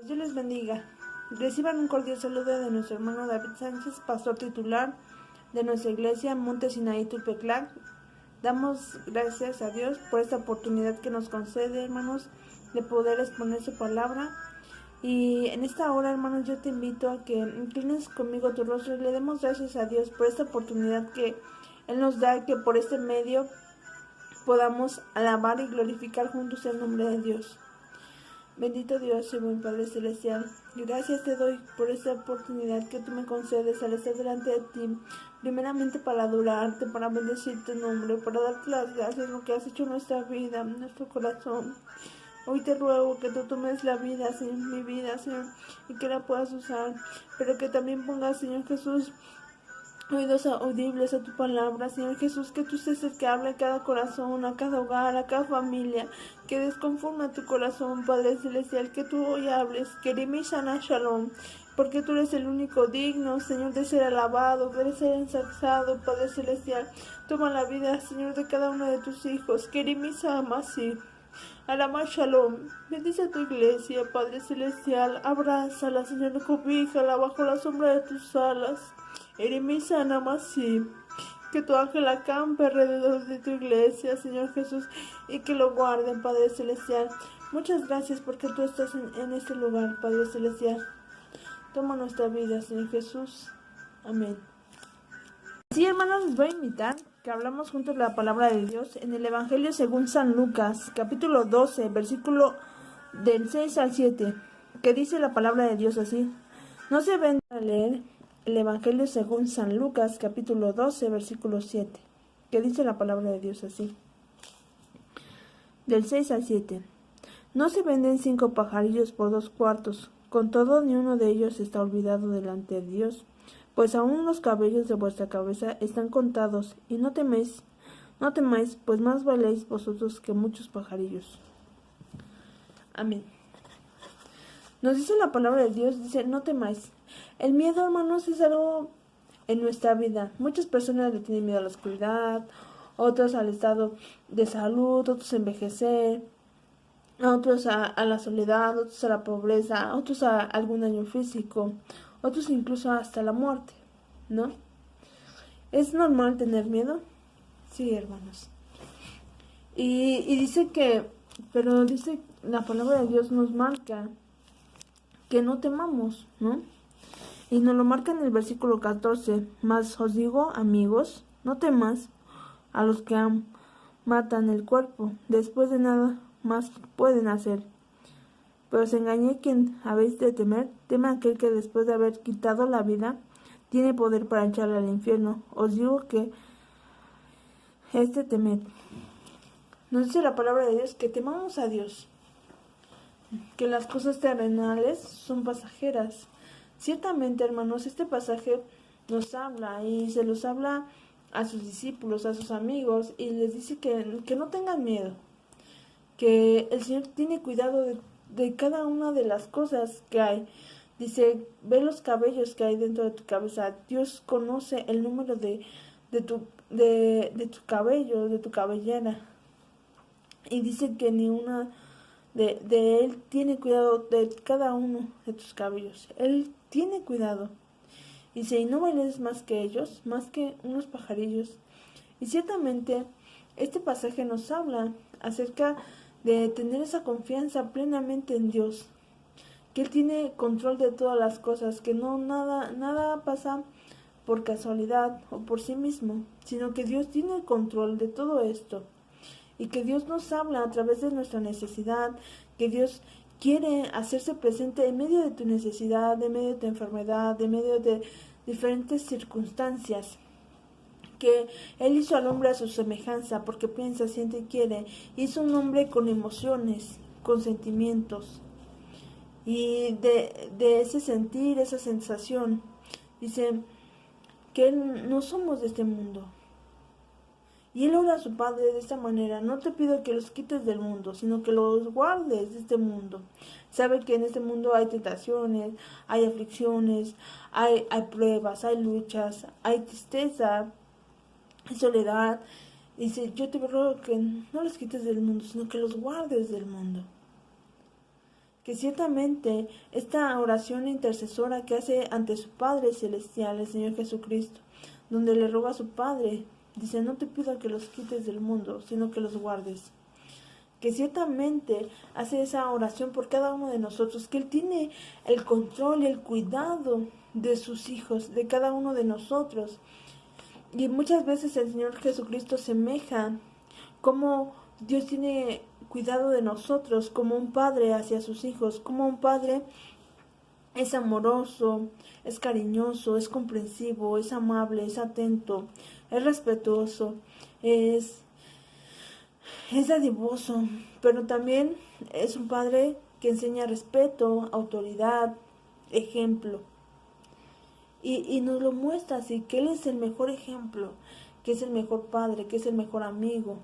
Dios les bendiga. Reciban un cordial saludo de nuestro hermano David Sánchez, pastor titular de nuestra iglesia Monte Sinaí Tulpeclac. Damos gracias a Dios por esta oportunidad que nos concede, hermanos, de poder exponer su palabra. Y en esta hora, hermanos, yo te invito a que inclines conmigo tu rostro y le demos gracias a Dios por esta oportunidad que Él nos da, que por este medio podamos alabar y glorificar juntos el nombre de Dios. Bendito Dios y buen Padre Celestial, gracias te doy por esta oportunidad que tú me concedes al estar delante de ti, primeramente para adorarte, para bendecir tu nombre, para darte las gracias por lo que has hecho en nuestra vida, en nuestro corazón. Hoy te ruego que tú tomes la vida, Señor, mi vida, Señor, y que la puedas usar, pero que también pongas, Señor Jesús, oídos audibles a tu palabra, Señor Jesús, que tú seas el que hable a cada corazón, a cada hogar, a cada familia, que desconforme a tu corazón, Padre Celestial, que tú hoy hables, Kerimi Shana Shalom, porque tú eres el único digno, Señor, de ser alabado, de ser ensalzado, Padre Celestial. Toma la vida, Señor, de cada uno de tus hijos, Kerimi Samasi. Alama Shalom, bendice a tu iglesia, Padre Celestial, abrázala, Señor, cobíjala bajo la sombra de tus alas. Eremisa Namasi, que tu ángel acampe alrededor de tu iglesia, Señor Jesús, y que lo guarden, Padre Celestial. Muchas gracias porque tú estás en este lugar, Padre Celestial. Toma nuestra vida, Señor Jesús. Amén. Sí, hermanos, les voy a invitar que hablamos juntos la palabra de Dios en el Evangelio según San Lucas, capítulo 12, versículo del 6 al 7, que dice la palabra de Dios así. No se ven a leer el Evangelio según San Lucas, capítulo 12, versículo 7, que dice la palabra de Dios así. Del 6 al 7. No se venden 5 pajarillos por 2 cuartos, con todo ni uno de ellos está olvidado delante de Dios. Pues aún los cabellos de vuestra cabeza están contados, y no temáis, pues más valéis vosotros que muchos pajarillos. Amén. Nos dice la palabra de Dios, dice, no temáis. El miedo, hermanos, es algo en nuestra vida. Muchas personas le tienen miedo a la oscuridad, otros al estado de salud, otros a envejecer, otros a la soledad, otros a la pobreza, otros a algún daño físico, otros incluso hasta la muerte, ¿no? ¿Es normal tener miedo? Sí, hermanos. Y dice pero dice, la palabra de Dios nos marca que no temamos, ¿no? Y nos lo marca en el versículo 14, mas os digo, amigos, no temas a los que matan el cuerpo, después de nada más pueden hacer. Pero os engañé quien habéis de temer, teme a aquel que después de haber quitado la vida, tiene poder para echarle al infierno. Os digo que temed. Nos dice la palabra de Dios que temamos a Dios, que las cosas terrenales son pasajeras. Ciertamente, hermanos, este pasaje nos habla y se los habla a sus discípulos, a sus amigos, y les dice que no tengan miedo, que el Señor tiene cuidado de cada una de las cosas que hay. Dice, ve los cabellos que hay dentro de tu cabeza. Dios conoce el número de tu cabello, de tu cabellera. Y dice que ni una de Él tiene cuidado de cada uno de tus cabellos. Él tiene cuidado. Dice, y no vales más que ellos, más que unos pajarillos. Y ciertamente este pasaje nos habla acerca de tener esa confianza plenamente en Dios, que Él tiene control de todas las cosas, que nada pasa por casualidad o por sí mismo, sino que Dios tiene el control de todo esto, y que Dios nos habla a través de nuestra necesidad, que Dios quiere hacerse presente en medio de tu necesidad, en medio de tu enfermedad, en medio de diferentes circunstancias, que Él hizo al hombre a su semejanza, porque piensa, siente y quiere. Hizo un hombre con emociones, con sentimientos, y de ese sentir, esa sensación, dice que no somos de este mundo. Y Él ora a su Padre de esta manera: no te pido que los quites del mundo, sino que los guardes de este mundo. Sabe que en este mundo hay tentaciones, hay aflicciones, hay pruebas, hay luchas, hay tristeza, hay soledad. Dice, yo te ruego que no los quites del mundo, sino que los guardes del mundo. que ciertamente esta oración intercesora que hace ante su Padre Celestial, el Señor Jesucristo, donde le roga a su Padre, dice, no te pido que los quites del mundo, sino que los guardes. Que ciertamente hace esa oración por cada uno de nosotros, que Él tiene el control y el cuidado de sus hijos, de cada uno de nosotros. Y muchas veces el Señor Jesucristo semeja como Dios tiene cuidado de nosotros, como un padre hacia sus hijos, como un padre es amoroso, es cariñoso, es comprensivo, es amable, es atento, es respetuoso, es dadivoso, pero también es un padre que enseña respeto, autoridad, ejemplo. Y nos lo muestra así, que Él es el mejor ejemplo, que es el mejor padre, que es el mejor amigo.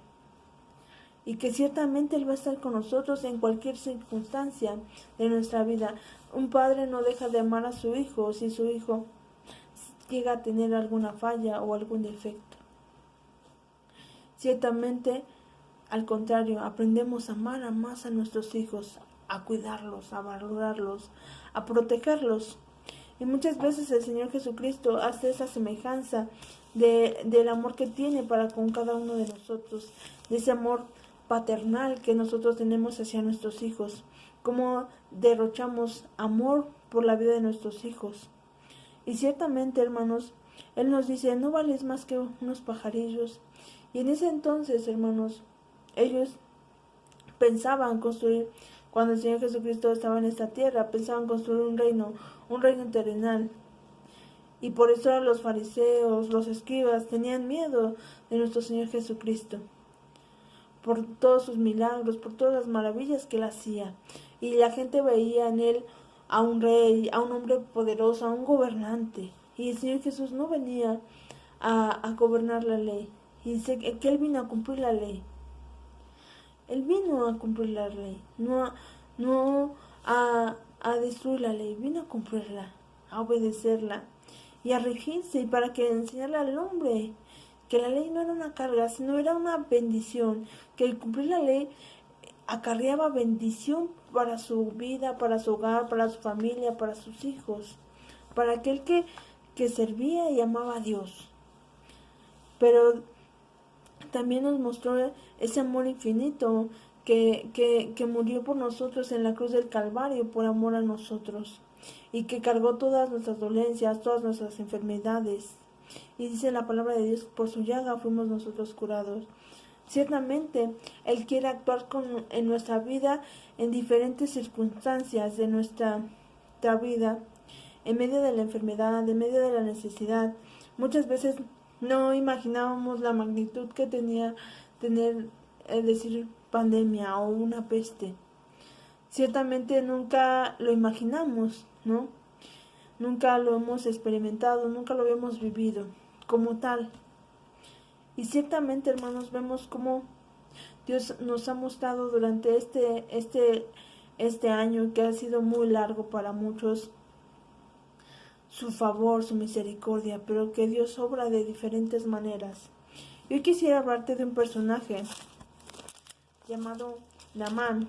Y que ciertamente Él va a estar con nosotros en cualquier circunstancia de nuestra vida. Un padre no deja de amar a su hijo si su hijo llega a tener alguna falla o algún defecto. Ciertamente, al contrario, aprendemos a amar más a nuestros hijos, a cuidarlos, a valorarlos, a protegerlos. Y muchas veces el Señor Jesucristo hace esa semejanza del amor que tiene para con cada uno de nosotros, de ese amor paternal que nosotros tenemos hacia nuestros hijos, cómo derrochamos amor por la vida de nuestros hijos. Y ciertamente, hermanos, Él nos dice, no vales más que unos pajarillos. Y en ese entonces, hermanos, ellos pensaban construir, cuando el Señor Jesucristo estaba en esta tierra, pensaban construir un reino terrenal. Y por eso los fariseos, los escribas, tenían miedo de nuestro Señor Jesucristo, por todos sus milagros, por todas las maravillas que Él hacía. Y la gente veía en Él a un rey, a un hombre poderoso, a un gobernante. Y el Señor Jesús no venía a gobernar la ley. Y dice que Él vino a cumplir la ley. Él vino a cumplir la ley, no a destruir la ley, vino a cumplirla, a obedecerla y a regirse, y para que enseñarle al hombre que la ley no era una carga, sino era una bendición, que el cumplir la ley acarreaba bendición para su vida, para su hogar, para su familia, para sus hijos, para aquel que servía y amaba a Dios. Pero también nos mostró ese amor infinito que murió por nosotros en la cruz del Calvario por amor a nosotros, y que cargó todas nuestras dolencias, todas nuestras enfermedades. Y dice la palabra de Dios, por su llaga fuimos nosotros curados. Ciertamente, Él quiere actuar en nuestra vida en diferentes circunstancias de nuestra vida, en medio de la enfermedad, en medio de la necesidad. Muchas veces no imaginábamos la magnitud que tenía decir pandemia o una peste. Ciertamente nunca lo imaginamos, ¿no? Nunca lo hemos experimentado, nunca lo hemos vivido como tal. Y ciertamente, hermanos, vemos cómo Dios nos ha mostrado durante este año, que ha sido muy largo para muchos, su favor, su misericordia, pero que Dios obra de diferentes maneras. Yo quisiera hablarte de un personaje llamado Naamán,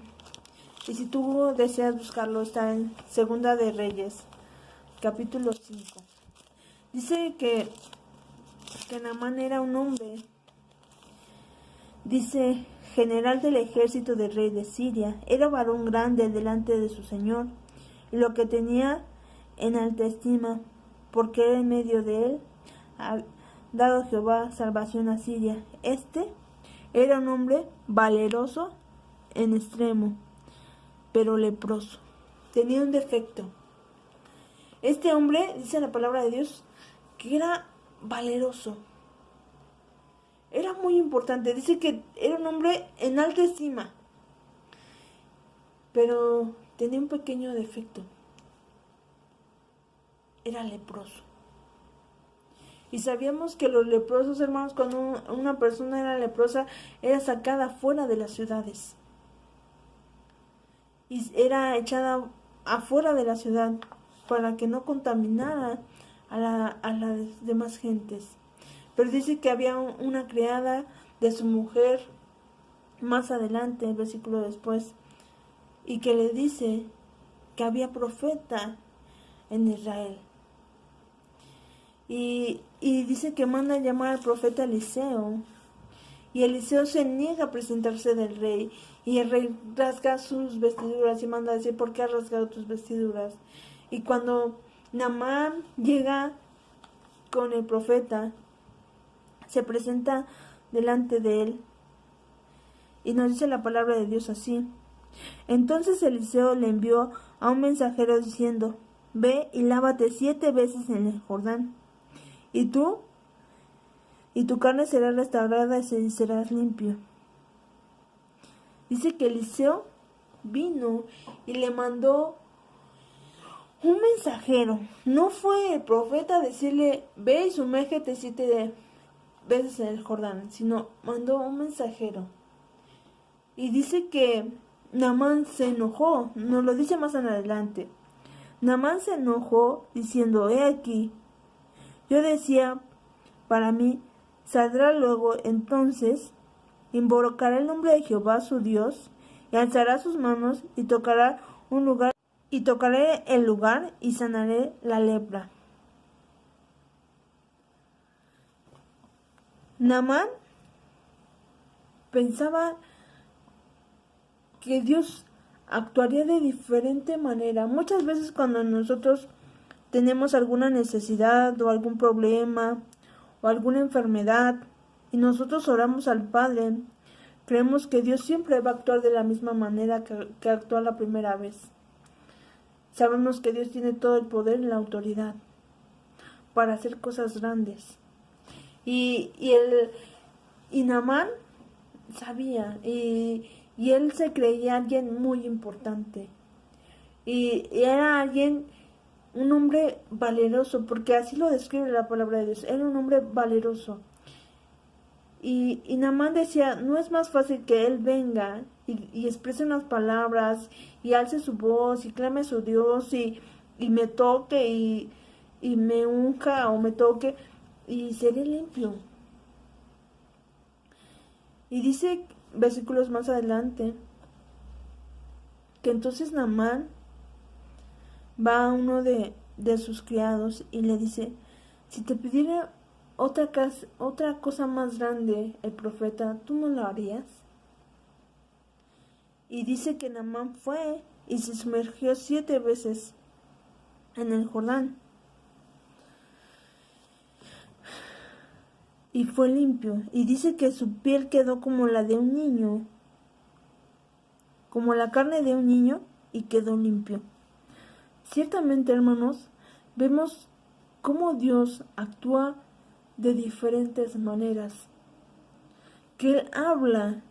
y si tú deseas buscarlo, está en Segunda de Reyes, capítulo 5. Dice que Naamán era un hombre, dice, general del ejército del rey de Siria, era varón grande delante de su señor, y lo que tenía en alta estima, porque en medio de él ha dado Jehová salvación a Siria. Este era un hombre valeroso en extremo, pero leproso. Tenía un defecto. Este hombre, dice la palabra de Dios, que era valeroso. Era muy importante. Dice que era un hombre en alta estima, pero tenía un pequeño defecto. Era leproso. Y sabíamos que los leprosos, hermanos, cuando una persona era leprosa, era sacada fuera de las ciudades. Y era echada afuera de la ciudad para que no contaminara a las demás gentes. Pero dice que había una criada de su mujer más adelante, el versículo después, y que le dice que había profeta en Israel. Y dice que manda a llamar al profeta Eliseo. Y Eliseo se niega a presentarse del rey. Y el rey rasga sus vestiduras y manda a decir: ¿por qué has rasgado tus vestiduras? Y cuando Naamán llega con el profeta, se presenta delante de él. Y nos dice la palabra de Dios así: entonces Eliseo le envió a un mensajero diciendo: ve y lávate 7 veces en el Jordán, y tu carne será restaurada y serás limpio. Dice que Eliseo vino y le mandó un mensajero. No fue el profeta a decirle: ve y sumérgete 7 veces en el Jordán, sino mandó un mensajero. Y dice que Naamán se enojó, nos lo dice más adelante. Naamán se enojó diciendo: he aquí, yo decía para mí, saldrá luego, entonces invocará el nombre de Jehová su Dios, y alzará sus manos y tocará tocaré el lugar y sanaré la lepra. Naamán pensaba que Dios actuaría de diferente manera. Muchas veces cuando nosotros tenemos alguna necesidad o algún problema o alguna enfermedad y nosotros oramos al Padre, creemos que Dios siempre va a actuar de la misma manera que actuó la primera vez. Sabemos que Dios tiene todo el poder y la autoridad para hacer cosas grandes. Y Naamán sabía, y él se creía alguien muy importante. Y era un hombre valeroso, porque así lo describe la palabra de Dios. Era un hombre valeroso. Y Naamán decía: no es más fácil que él venga y exprese unas palabras y alce su voz y clame a su Dios y me toque y me unja o me toque y seré limpio. Y dice versículos más adelante que entonces Naamán va a uno de sus criados y le dice: si te pidiera otra cosa más grande el profeta, ¿tú no lo harías? Y dice que Naamán fue y se sumergió 7 veces en el Jordán y fue limpio. Y dice que su piel quedó como la de un niño, como la carne de un niño, y quedó limpio. Ciertamente, hermanos, vemos cómo Dios actúa de diferentes maneras, que Él habla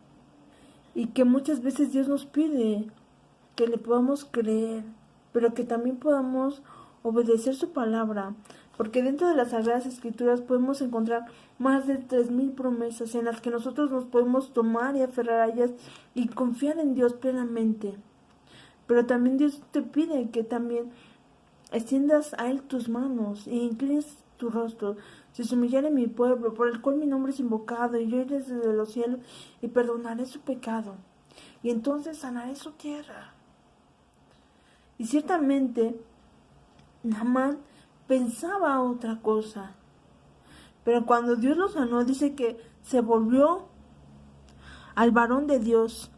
y que muchas veces Dios nos pide que le podamos creer, pero que también podamos obedecer su palabra, porque dentro de las Sagradas Escrituras podemos encontrar más de 3000 promesas en las que nosotros nos podemos tomar y aferrar a ellas y confiar en Dios plenamente. Pero también Dios te pide que también extiendas a Él tus manos e inclines tu rostro. Si se humillare mi pueblo, por el cual mi nombre es invocado, y yo iré desde los cielos y perdonaré su pecado, y entonces sanaré su tierra. Y ciertamente Naamán pensaba otra cosa, pero cuando Dios lo sanó, dice que se volvió al varón de Dios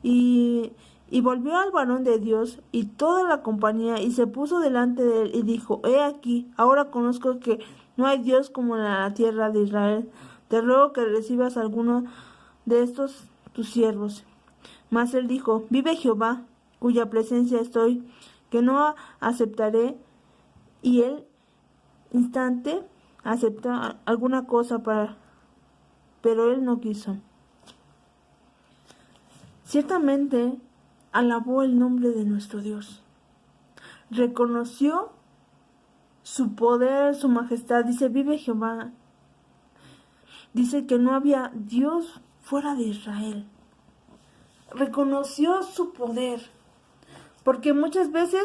y volvió al varón de Dios y toda la compañía, y se puso delante de él y dijo: he aquí, ahora conozco que no hay Dios como en la tierra de Israel. Te ruego que recibas alguno de estos tus siervos. Mas él dijo: vive Jehová, cuya presencia estoy, que no aceptaré. Y él instante aceptó alguna cosa pero él no quiso. Ciertamente alabó el nombre de nuestro Dios, reconoció su poder, su majestad. Dice: vive Jehová. Dice que no había Dios fuera de Israel. Reconoció su poder, porque muchas veces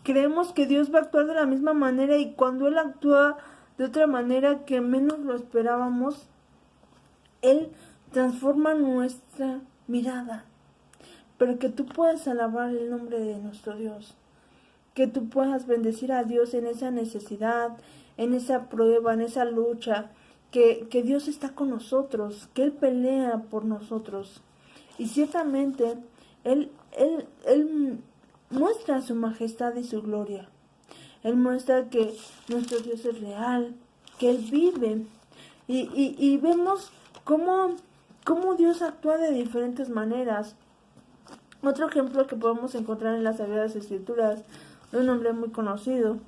creemos que Dios va a actuar de la misma manera, y cuando Él actúa de otra manera que menos lo esperábamos, Él transforma nuestra mirada. pero que tú puedas alabar el nombre de nuestro Dios, que tú puedas bendecir a Dios en esa necesidad, en esa prueba, en esa lucha, que Dios está con nosotros, que Él pelea por nosotros. Y ciertamente Él muestra su majestad y su gloria. Él muestra que nuestro Dios es real, que Él vive. Y vemos cómo Dios actúa de diferentes maneras. Otro ejemplo que podemos encontrar en las Sagradas Escrituras, de un hombre muy conocido.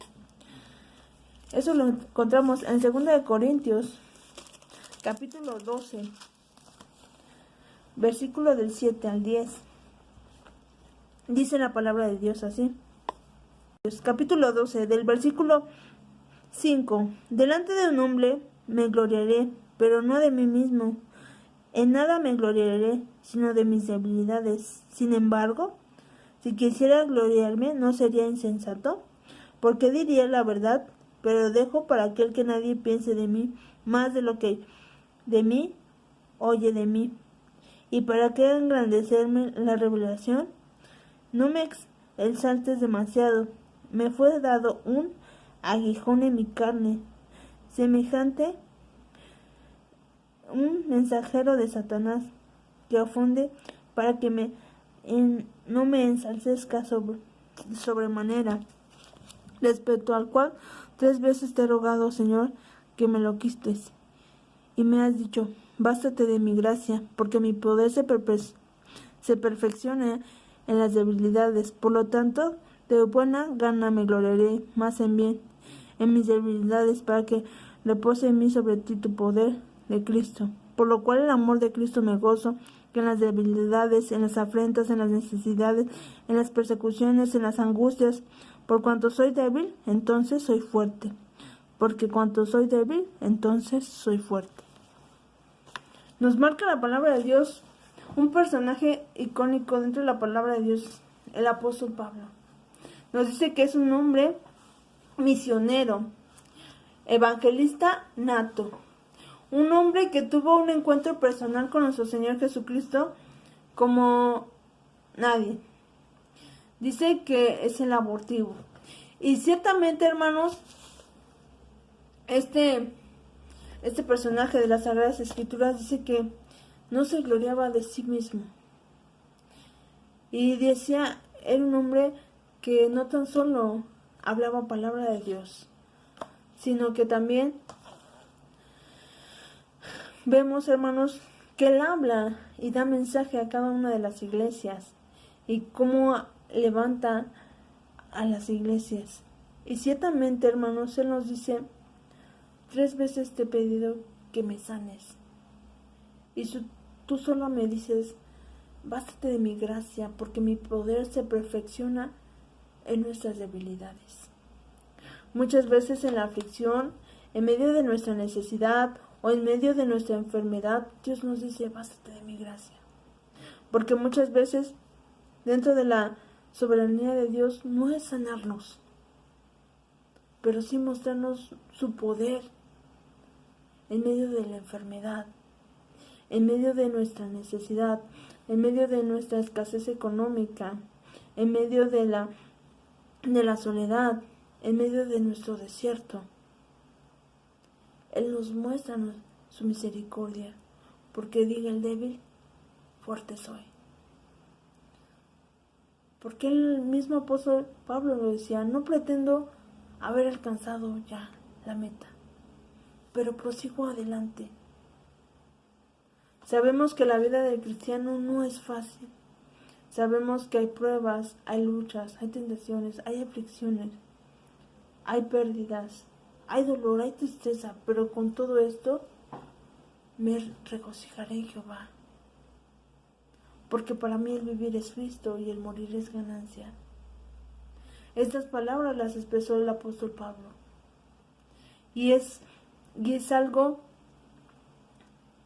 Eso lo encontramos en 2 Corintios, capítulo 12, versículo del 7 al 10. Dice la palabra de Dios así. Capítulo 12, del versículo 5. Delante de un hombre me gloriaré, pero no de mí mismo. En nada me gloriaré, sino de mis debilidades. Sin embargo, si quisiera gloriarme, no sería insensato, porque diría la verdad, pero dejo para aquel que nadie piense de mí más de lo que de mí oye de mí. Y para que engrandecerme la revelación, no me exaltes demasiado. Me fue dado un aguijón en mi carne, semejante un mensajero de Satanás, que ofende para que no me ensalzezca sobremanera, respecto al cual 3 veces te he rogado, Señor, que me lo quites. Y me has dicho, bástate de mi gracia, porque mi poder se perfecciona en las debilidades. Por lo tanto, de buena gana me gloriaré más en mis debilidades, para que repose en mí sobre ti tu poder de Cristo. Por lo cual el amor de Cristo me gozo, que en las debilidades, en las afrentas, en las necesidades, en las persecuciones, en las angustias, por cuanto soy débil, entonces soy fuerte. Porque cuanto soy débil, entonces soy fuerte. Nos marca la palabra de Dios un personaje icónico dentro de la palabra de Dios, el apóstol Pablo. Nos dice que es un hombre misionero, evangelista nato, un hombre que tuvo un encuentro personal con nuestro Señor Jesucristo como nadie. Dice que es el abortivo. Y ciertamente, hermanos, este personaje de las Sagradas Escrituras dice que no se gloriaba de sí mismo. Y decía, era un hombre que no tan solo hablaba palabra de Dios, sino que también vemos, hermanos, que Él habla y da mensaje a cada una de las iglesias y cómo levanta a las iglesias. Y ciertamente, hermanos, Él nos dice, 3 veces te he pedido que me sanes. Y tú solo me dices, bástate de mi gracia, porque mi poder se perfecciona en nuestras debilidades. Muchas veces en la aflicción, en medio de nuestra necesidad o en medio de nuestra enfermedad, Dios nos dice, bástate de mi gracia. Porque muchas veces dentro de la soberanía de Dios no es sanarnos, pero sí mostrarnos su poder en medio de la enfermedad, en medio de nuestra necesidad, en medio de nuestra escasez económica, en medio de la soledad, en medio de nuestro desierto. Él nos muestra su misericordia, porque diga el débil, fuerte soy. Porque el mismo apóstol Pablo lo decía, no pretendo haber alcanzado ya la meta, pero prosigo adelante. Sabemos que la vida del cristiano no es fácil. Sabemos que hay pruebas, hay luchas, hay tentaciones, hay aflicciones, hay pérdidas, hay dolor, hay tristeza, pero con todo esto me regocijaré en Jehová. Porque para mí el vivir es Cristo y el morir es ganancia. Estas palabras las expresó el apóstol Pablo. Y es algo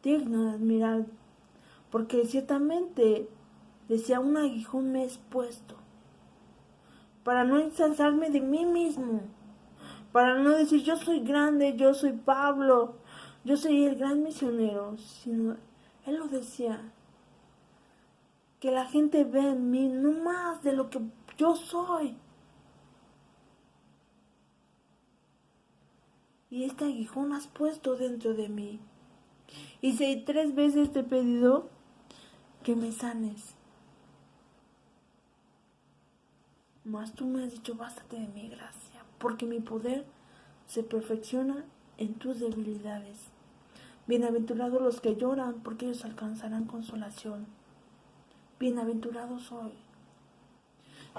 digno de admirar, porque ciertamente decía, un aguijón me es puesto, para no ensalzarme de mí mismo, para no decir yo soy grande, yo soy Pablo, yo soy el gran misionero, sino él lo decía, Que la gente vea en mí no más de lo que yo soy. Y este aguijón has puesto dentro de mí. Y si 3 veces te he pedido que me sanes, mas tú me has dicho, bástate de mi gracia, porque mi poder se perfecciona en tus debilidades. Bienaventurados los que lloran, porque ellos alcanzarán consolación. Bienaventurados soy.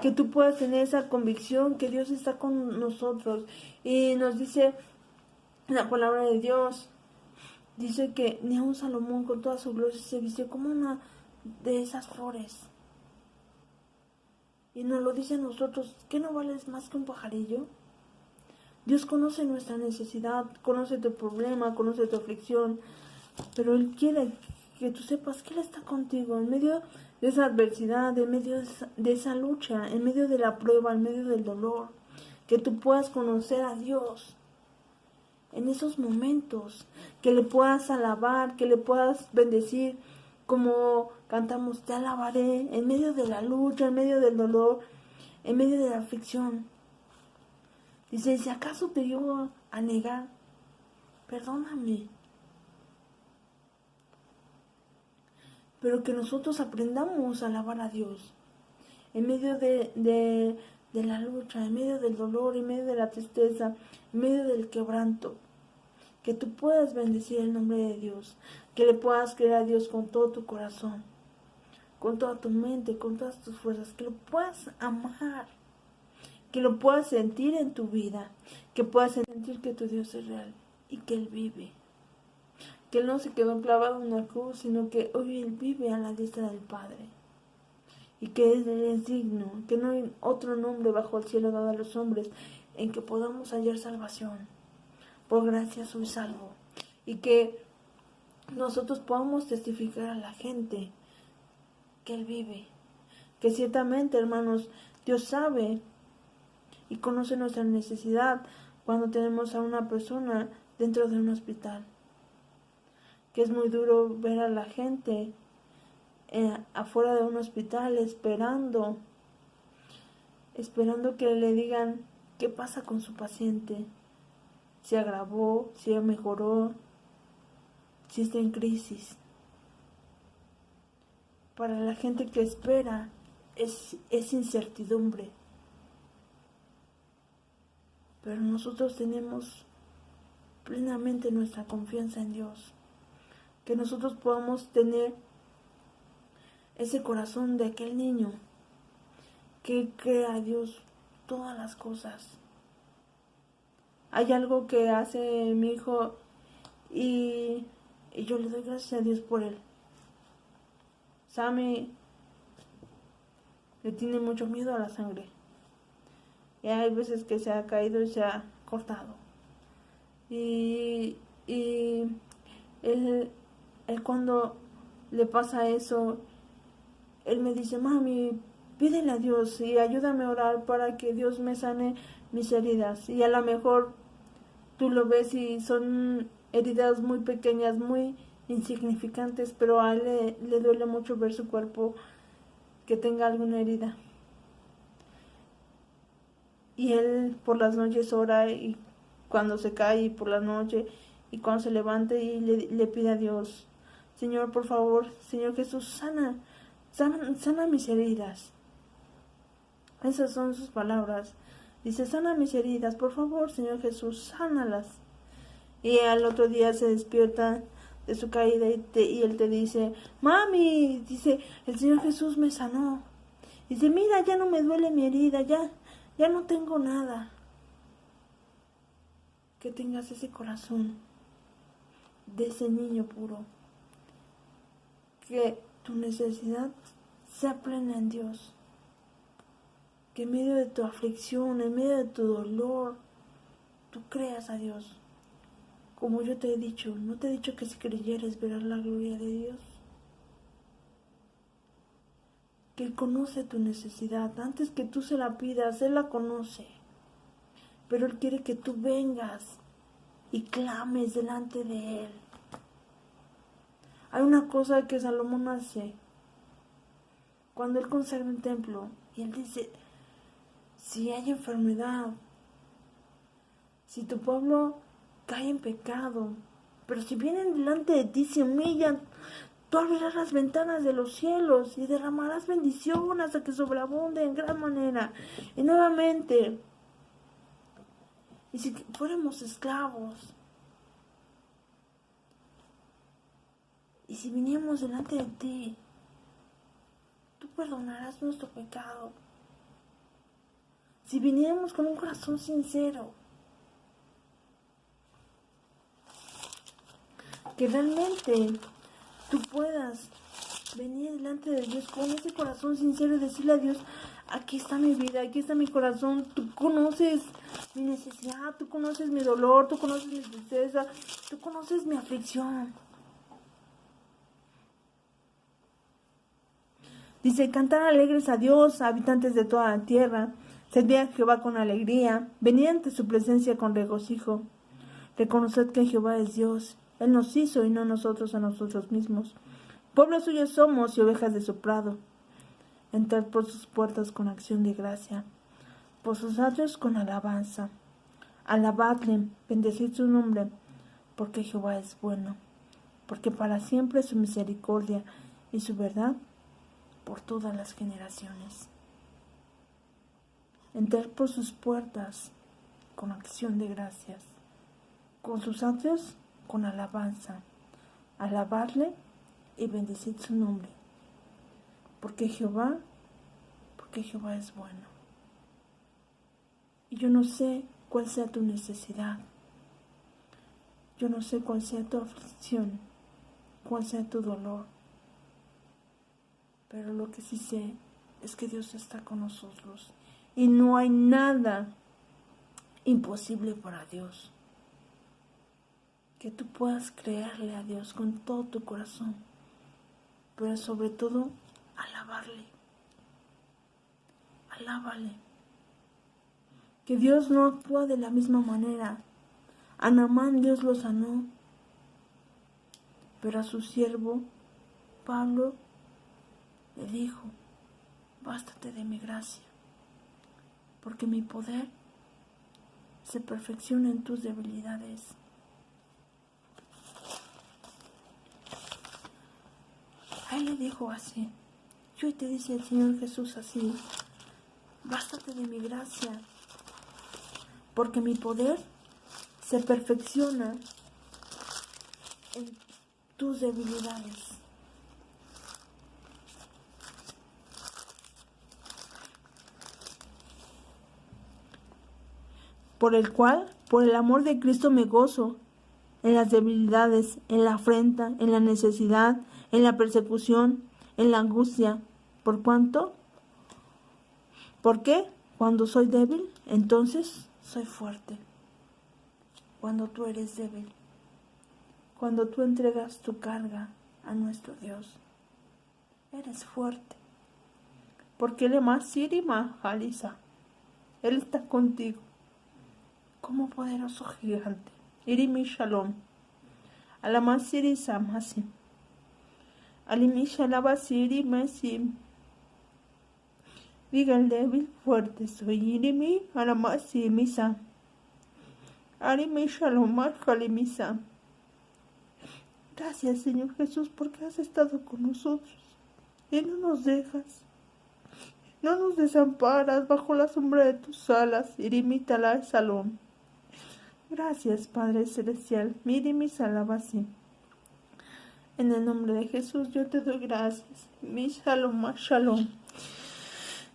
Que tú puedas tener esa convicción que Dios está con nosotros. Y nos dice la palabra de Dios, dice que ni aun Salomón con toda su gloria se vistió como una de esas flores. Y nos lo dice a nosotros, ¿qué no vales más que un pajarillo? Dios conoce nuestra necesidad, conoce tu problema, conoce tu aflicción, pero Él quiere que tú sepas que Él está contigo en medio de esa adversidad, en medio de esa lucha, en medio de la prueba, en medio del dolor, que tú puedas conocer a Dios en esos momentos, que le puedas alabar, que le puedas bendecir, como cantamos, te alabaré, en medio de la lucha, en medio del dolor, en medio de la aflicción. Dice, si acaso te llevo a negar, perdóname. Pero que nosotros aprendamos a alabar a Dios en medio de la lucha, en medio del dolor, en medio de la tristeza, en medio del quebranto. Que tú puedas bendecir el nombre de Dios, que le puedas creer a Dios con todo tu corazón, con toda tu mente, con todas tus fuerzas, que lo puedas amar, que lo puedas sentir en tu vida, que puedas sentir que tu Dios es real y que Él vive. Que Él no se quedó clavado en una cruz, sino que hoy Él vive a la diestra del Padre. Y que Él es digno, que no hay otro nombre bajo el cielo dado a los hombres en que podamos hallar salvación. Por gracia soy salvo. Y que nosotros podamos testificar a la gente que Él vive. Que ciertamente, hermanos, Dios sabe y conoce nuestra necesidad cuando tenemos a una persona dentro de un hospital. Que es muy duro ver a la gente afuera de un hospital esperando que le digan qué pasa con su paciente, si agravó, si mejoró, si está en crisis. Para la gente que espera es incertidumbre. Pero nosotros tenemos plenamente nuestra confianza en Dios. Que nosotros podamos tener ese corazón de aquel niño que cree a Dios todas las cosas. Hay algo que hace mi hijo y yo le doy gracias a Dios por él. Sammy le tiene mucho miedo a la sangre. Y hay veces que se ha caído y se ha cortado. Y él cuando le pasa eso, él me dice, mami, pídele a Dios y ayúdame a orar para que Dios me sane mis heridas. Y a lo mejor tú lo ves y son heridas muy pequeñas, muy insignificantes, pero a él le duele mucho ver su cuerpo que tenga alguna herida. Y él por las noches ora y cuando se cae por la noche y cuando se levanta y le pide a Dios, Señor, por favor, Señor Jesús, sana mis heridas. Esas son sus palabras. Dice, sana mis heridas, por favor, Señor Jesús, sánalas. Y al otro día se despierta de su caída y él te dice, mami, dice, el Señor Jesús me sanó. Dice, mira, ya no me duele mi herida, ya no tengo nada. Que tengas ese corazón de ese niño puro. Que tu necesidad sea plena en Dios. Que en medio de tu aflicción, en medio de tu dolor, tú creas a Dios. Como yo te he dicho, ¿no te he dicho que si creyeres verás la gloria de Dios? Que Él conoce tu necesidad. Antes que tú se la pidas, Él la conoce. Pero Él quiere que tú vengas y clames delante de Él. Hay una cosa que Salomón hace. Cuando Él consagra el templo y Él dice, si hay enfermedad, si tu pueblo cae en pecado, pero si vienen delante de ti, se humillan, tú abrirás las ventanas de los cielos y derramarás bendición hasta que sobreabunde en gran manera. Y nuevamente, y si fuéramos esclavos, y si viniéramos delante de ti, tú perdonarás nuestro pecado. Si viniéramos con un corazón sincero, que realmente tú puedas venir delante de Dios con ese corazón sincero y decirle a Dios, aquí está mi vida, aquí está mi corazón, tú conoces mi necesidad, tú conoces mi dolor, tú conoces mi tristeza, tú conoces mi aflicción. Dice, cantar alegres a Dios, habitantes de toda la tierra, servid a Jehová con alegría, venid ante su presencia con regocijo. Reconoced que Jehová es Dios, Él nos hizo y no nosotros a nosotros mismos. Pueblo suyo somos y ovejas de su prado. Entrad por sus puertas con acción de gracia, por sus atrios con alabanza. Alabadle, bendecid su nombre, porque Jehová es bueno, porque para siempre es su misericordia y su verdad por todas las generaciones. Entrad por sus puertas con acción de gracias, con sus atrios con alabanza. Alabadle y bendecid su nombre, porque Jehová es bueno. Y yo no sé cuál sea tu necesidad, yo no sé cuál sea tu aflicción, cuál sea tu dolor, pero lo que sí sé es que Dios está con nosotros y no hay nada imposible para Dios. Que tú puedas creerle a Dios con todo tu corazón, pero sobre todo alabarle. Alábale. Que Dios no actúa de la misma manera. A Naamán Dios lo sanó, pero a su siervo Pablo le dijo, bástate de mi gracia, porque mi poder se perfecciona en tus debilidades. A él le dijo así, y hoy te dice el Señor Jesús así, bástate de mi gracia, porque mi poder se perfecciona en tus debilidades. Por el amor de Cristo me gozo en las debilidades, en la afrenta, en la necesidad, en la persecución, en la angustia. ¿Por cuánto? ¿Por qué? Cuando soy débil, entonces soy fuerte. Cuando tú eres débil, cuando tú entregas tu carga a nuestro Dios, eres fuerte. Porque Él más Sirima Jalisa, Él está contigo como poderoso gigante. Irimi Shalom. Alamas Siri Samasi. Alimi Shalaba Siri Mesim. Diga el débil, fuerte soy. Irimi Alamas Misa. Arimi Shalom Halimisa. Gracias, Señor Jesús, porque has estado con nosotros y no nos dejas. No nos desamparas bajo la sombra de tus alas. Irimi Talá Salom. Gracias, Padre Celestial. Mirimi Salabasi. En el nombre de Jesús yo te doy gracias. Mi Shalom, Shalom.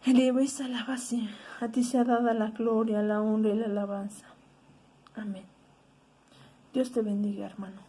Eleva y Salabasi. A ti sea dada la gloria, la honra y la alabanza. Amén. Dios te bendiga, hermano.